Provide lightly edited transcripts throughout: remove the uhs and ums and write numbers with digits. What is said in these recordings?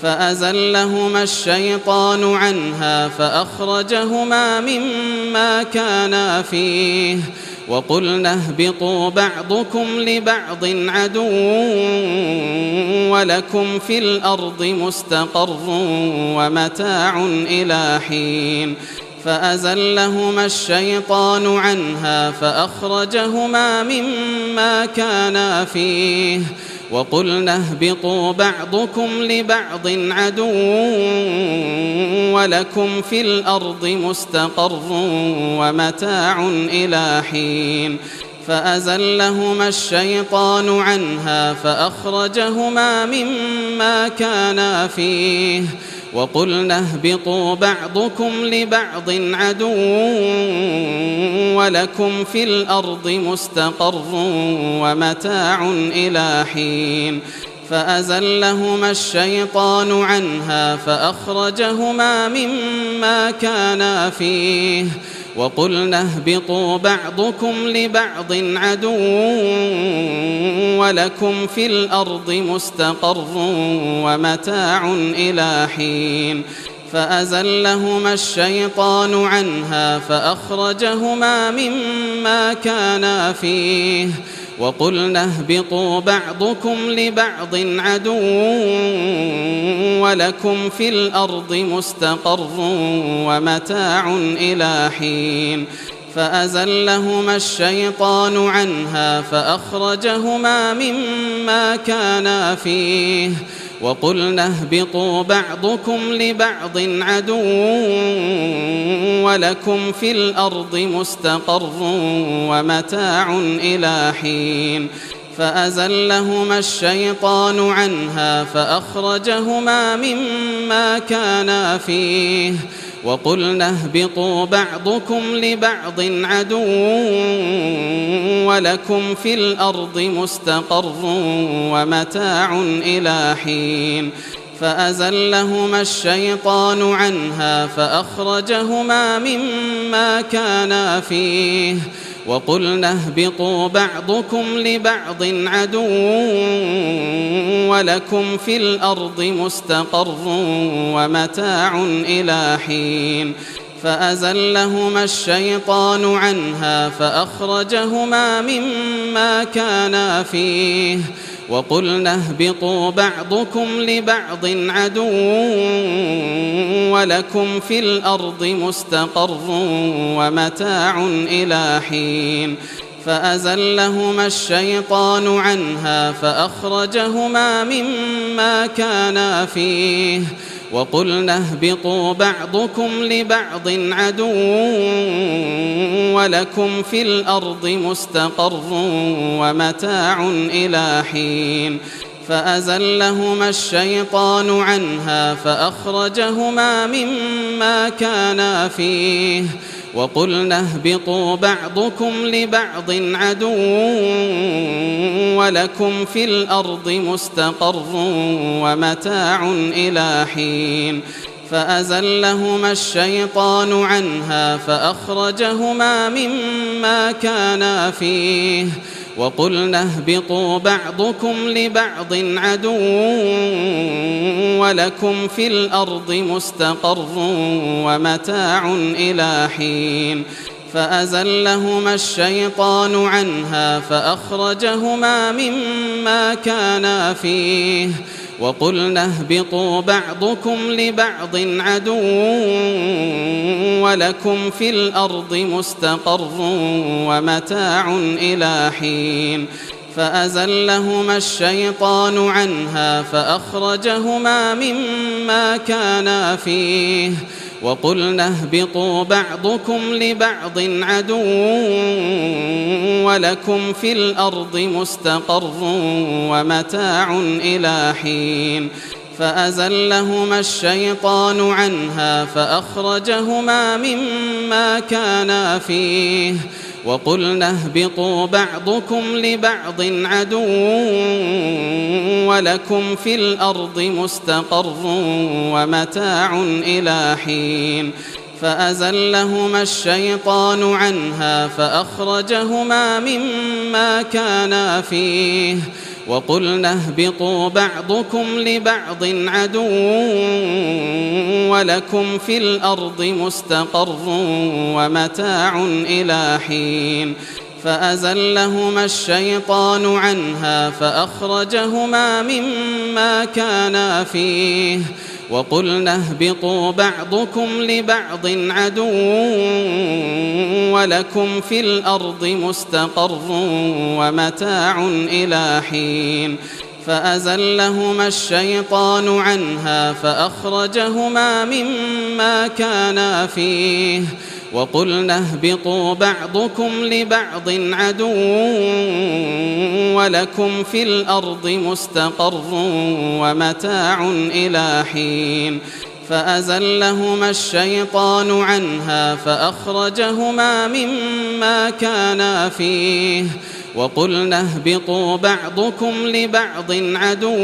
فأزلهما الشيطان عنها فأخرجهما مما كانا فيه وقلنا اهبطوا بعضكم لبعض عدو ولكم في الأرض مستقر ومتاع إلى حين فأزلهما الشيطان عنها فأخرجهما مما كانا فيه وقلنا اهبطوا بعضكم لبعض عدو ولكم في الأرض مستقر ومتاع إلى حين فأزلهما الشيطان عنها فأخرجهما مما كانا فيه وقلنا اهبطوا بعضكم لبعض عدو ولكم في الأرض مستقر ومتاع إلى حين فأزلهما الشيطان عنها فأخرجهما مما كانا فيه وقلنا اهبطوا بعضكم لبعض عدو ولكم في الأرض مستقر ومتاع إلى حين فأزلهما الشيطان عنها فأخرجهما مما كانا فيه وقلنا اهبطوا بعضكم لبعض عدو ولكم في الأرض مستقر ومتاع إلى حين فأزلهما الشيطان عنها فأخرجهما مما كانا فيه وقلنا اهبطوا بعضكم لبعض عدو ولكم في الأرض مستقر ومتاع إلى حين فأزلهما الشيطان عنها فأخرجهما مما كانا فيه وقلنا اهبطوا بعضكم لبعض عدو ولكم في الأرض مستقر ومتاع إلى حين فأزلهما الشيطان عنها فأخرجهما مما كانا فيه وقلنا اهبطوا بعضكم لبعض عدو ولكم في الأرض مستقر ومتاع إلى حين فأزلهما الشيطان عنها فأخرجهما مما كانا فيه وقلنا اهبطوا بعضكم لبعض عدو ولكم في الأرض مستقر ومتاع إلى حين فأزلهما الشيطان عنها فأخرجهما مما كانا فيه وقلنا اهبطوا بعضكم لبعض عدو ولكم في الأرض مستقر ومتاع إلى حين فأزلهما الشيطان عنها فأخرجهما مما كانا فيه وقلنا اهبطوا بعضكم لبعض عدو ولكم في الأرض مستقر ومتاع إلى حين فأزلهما الشيطان عنها فأخرجهما مما كانا فيه وقلنا اهبطوا بعضكم لبعض عدو ولكم في الأرض مستقر ومتاع إلى حين فأزلهما الشيطان عنها فأخرجهما مما كانا فيه وقلنا اهبطوا بعضكم لبعض عدو ولكم في الأرض مستقر ومتاع إلى حين فأزلهما الشيطان عنها فأخرجهما مما كانا فيه وقلنا اهبطوا بعضكم لبعض عدو ولكم في الأرض مستقر ومتاع إلى حين فأزلهما الشيطان عنها فأخرجهما مما كانا فيه وقلنا اهبطوا بعضكم لبعض عدو ولكم في الأرض مستقر ومتاع إلى حين فأزلهما الشيطان عنها فأخرجهما مما كانا فيه وقلنا اهبطوا بعضكم لبعض عدو ولكم في الأرض مستقر ومتاع إلى حين فأزلهما الشيطان عنها فأخرجهما مما كانا فيه وقلنا اهبطوا بعضكم لبعض عدو ولكم في الأرض مستقر ومتاع إلى حين فأزلهما الشيطان عنها فأخرجهما مما كانا فيه وقلنا اهبطوا بعضكم لبعض عدو ولكم في الأرض مستقر ومتاع إلى حين فأزلهما الشيطان عنها فأخرجهما مما كانا فيه وقلنا اهبطوا بعضكم لبعض عدو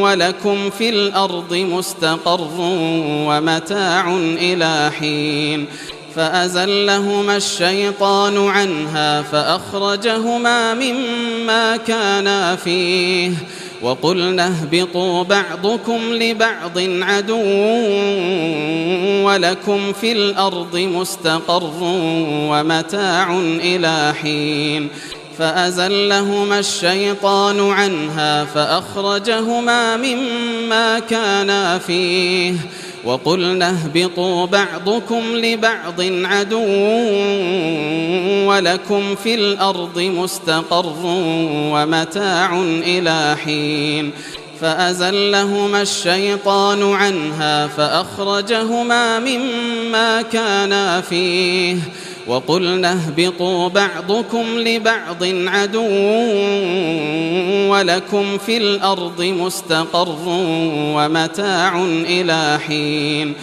ولكم في الأرض مستقر ومتاع إلى حين فأزلهما الشيطان عنها فأخرجهما مما كانا فيه وقلنا اهبطوا بعضكم لبعض عدو ولكم في الأرض مستقر ومتاع إلى حين فأزلهما الشيطان عنها فأخرجهما مما كانا فيه وقلنا اهبطوا بعضكم لبعض عدو ولكم في الأرض مستقر ومتاع إلى حين فأزلهما الشيطان عنها فأخرجهما مما كانا فيه وقلنا اهبطوا بعضكم لبعض عدو ولكم في الأرض مستقر ومتاع إلى حين